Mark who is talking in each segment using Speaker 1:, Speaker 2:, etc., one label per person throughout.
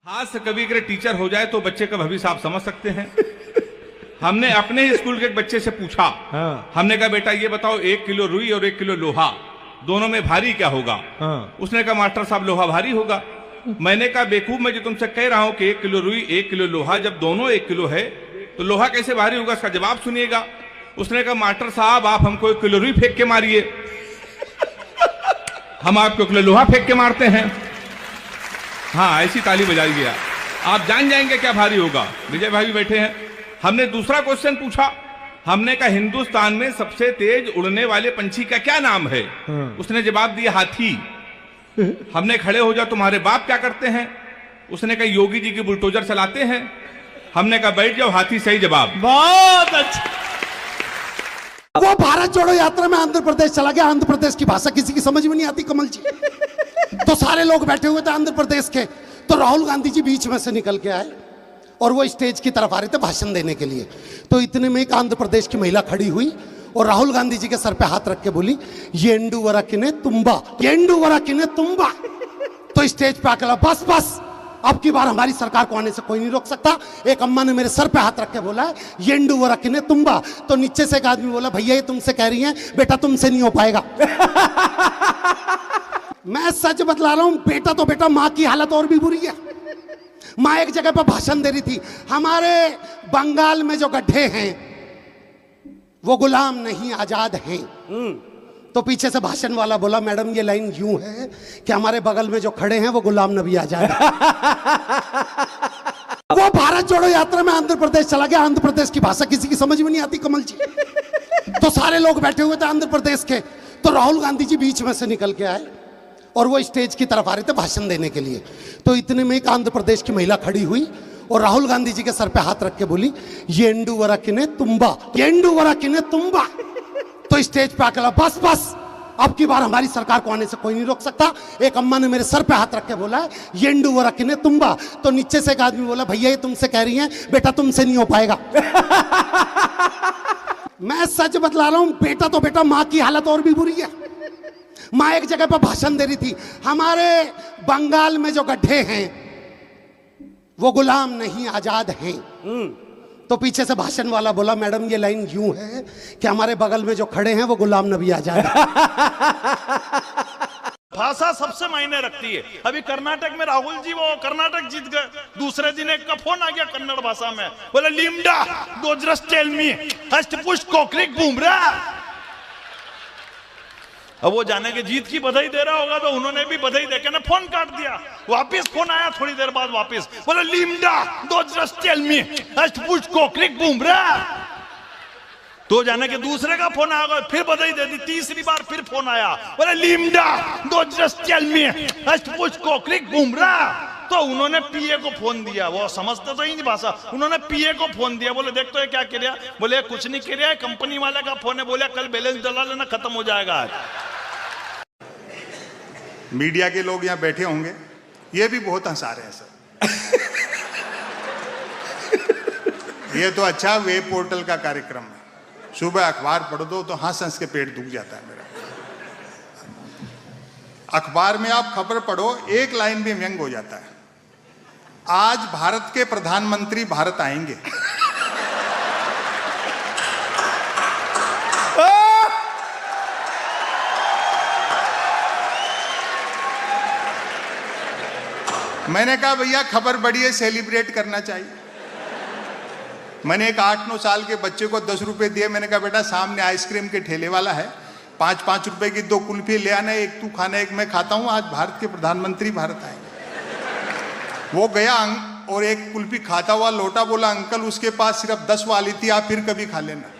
Speaker 1: हाथ से कभी अगर टीचर हो जाए तो बच्चे का भविष्य आप समझ सकते हैं। हमने अपने ही स्कूल के एक बच्चे से पूछा, हमने कहा बेटा ये बताओ 1 किलो रुई और 1 किलो लोहा दोनों में भारी क्या होगा? उसने कहा मास्टर साहब लोहा भारी होगा। मैंने कहा बेवकूफ, मैं जो तुमसे कह रहा हूं कि 1 किलो रुई 1 किलो लोहा, जब दोनों 1 किलो है तो लोहा कैसे भारी होगा? इसका जवाब सुनिएगा। उसने कहा मास्टर साहब आप हमको 1 किलो रुई फेंक के मारिए, हम आपको 1 किलो लोहा फेंक के मारते हैं। हाँ, ऐसी ताली बजाइए, आप जान जाएंगे क्या भारी होगा। विजय भाई भी बैठे हैं। हमने दूसरा क्वेश्चन पूछा, हमने कहा हिंदुस्तान में सबसे तेज उड़ने वाले पंछी का क्या नाम है? उसने जवाब दिया हाथी। हमने खड़े हो जाओ तुम्हारे बाप क्या करते हैं? उसने कहा योगी जी की बुलडोजर चलाते हैं। हमने कहा बैठ जाओ, हाथी सही जवाब।
Speaker 2: बहुत अच्छा।
Speaker 3: वो भारत जोड़ो यात्रा में आंध्र प्रदेश चला गया। आंध्र प्रदेश की भाषा किसी की समझ में नहीं आती कमल जी। तो सारे लोग बैठे हुए थे आंध्र प्रदेश के, तो राहुल गांधी जी बीच में से निकल के आए और वो स्टेज की तरफ आ रहे थे भाषण देने के लिए। तो इतने में एक आंध्र प्रदेश की महिला खड़ी हुई और राहुल गांधी जी के सर पे हाथ रख के बोली येंडू वरकिने तुम्बा, येंडू वरकिने तुम्बा। तो स्टेज पे आके बस बस, अब की बार हमारी सरकार को आने से कोई नहीं रोक सकता। एक अम्मा ने मेरे सर पे हाथ रख के बोला है येंडू वरकिने तुम्बा। तो नीचे से एक आदमी बोला भैया ये तुमसे कह रही हैं, बेटा तुमसे नहीं हो पाएगा। मैं सच बतला रहा हूं, बेटा तो बेटा, मां की हालत और भी बुरी है। मां एक जगह पर भाषण दे रही थी, हमारे बंगाल में जो गड्ढे हैं वो गुलाम नहीं आजाद हैं। तो पीछे से भाषण वाला बोला मैडम ये लाइन यूं है कि हमारे बगल में जो खड़े हैं वो गुलाम नबी आजाद है। वो भारत जोड़ो यात्रा में आंध्र प्रदेश चला गया। आंध्र प्रदेश की भाषा किसी की समझ में नहीं आती कमल जी। तो सारे लोग बैठे हुए थे आंध्र प्रदेश के, तो राहुल गांधी जी बीच में से निकल के आए और वो स्टेज की तरफ आ रहे थे भाषण देने के लिए। तो इतने में एक आंध्र प्रदेश की महिला खड़ी हुई और राहुल गांधी जी के सर पे हाथ रख के बोली येंडू वरकिने तुम्बा, येंडू वरकिने तुम्बा। तो स्टेज पे आकर बस बस, अब की बार हमारी सरकार को आने से कोई नहीं रोक सकता। एक अम्मा ने मेरे सर पे हाथ रख के बोला है येंडू वरकिने तुम्बा। तो नीचे से एक आदमी बोला भैया ये तुमसे कह रही हैं, बेटा तुमसे नहीं हो पाएगा। मैं सच बतला रहा हूं, बेटा तो बेटा, मां की हालत और भी बुरी है। मां एक जगह पर भाषण दे रही थी, हमारे बंगाल में जो गड्ढे हैं वो गुलाम नहीं आजाद हैं। तो पीछे से भाषण वाला बोला मैडम ये लाइन यूं है कि हमारे बगल में जो खड़े हैं वो गुलाम नबी आजाद है।
Speaker 2: भाषा सबसे मायने रखती है। अभी कर्नाटक में राहुल जी वो कर्नाटक जीत गए, दूसरे दिन एक का फोन आ गया कन्नड़ भाषा में, बोले लिम्डा डोजरस टेल मी हष्टपुष्ट कोक्रिक बूमरा। अब वो जाने के जीत की बधाई दे रहा होगा तो उन्होंने भी बधाई देके ना फोन काट दिया। वापस फोन आया थोड़ी देर बाद, वापस बोले लिम्डा डोजरस टेल मी हष्टपुष्ट कोक्रिक बूमरा। तो जाने के दूसरे का फोन आया, फिर बधाई दे दी। तीसरी बार फिर फोन आया, बोले लिम्डा डोजरस टेल मी हष्टपुष्ट कोक्रिक बूमरा। तो उन्होंने पीए को फोन दिया, वो समझते तो ही नहीं भाषा, उन्होंने पीए को फोन दिया, बोले देख तो ये क्या किया? बोले कुछ नहीं किया, कंपनी वाले का फोन है, बोले कल बैलेंस डला लेना, खत्म हो जाएगा आज।
Speaker 4: मीडिया के लोग यहाँ बैठे होंगे, ये भी बहुत हंसा रहे हैं सर। ये तो अच्छा वेब पोर्टल का कार्यक्रम है, सुबह अखबार पढ़ दो तो हंस हंस के पेट दुख जाता है मेरा। अखबार में आप खबर पढ़ो, एक लाइन में व्यंग हो जाता है, आज भारत के प्रधानमंत्री भारत आएंगे। मैंने कहा भैया खबर बढ़िए, सेलिब्रेट करना चाहिए। मैंने एक 8-9 साल के बच्चे को 10 रुपए दिए। मैंने कहा बेटा सामने आइसक्रीम के ठेले वाला है, 5-5 रुपए की 2 कुल्फी ले आना, एक तू खाना एक मैं खाता हूं, आज भारत के प्रधानमंत्री भारत आएंगे। वो गया और एक कुल्फी खाता हुआ लौटा, बोला अंकल उसके पास सिर्फ 10 वाली थी, आप फिर कभी खा लेना।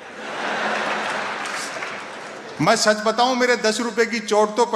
Speaker 4: मैं सच बताऊं, मेरे 10 रुपए की चोट तो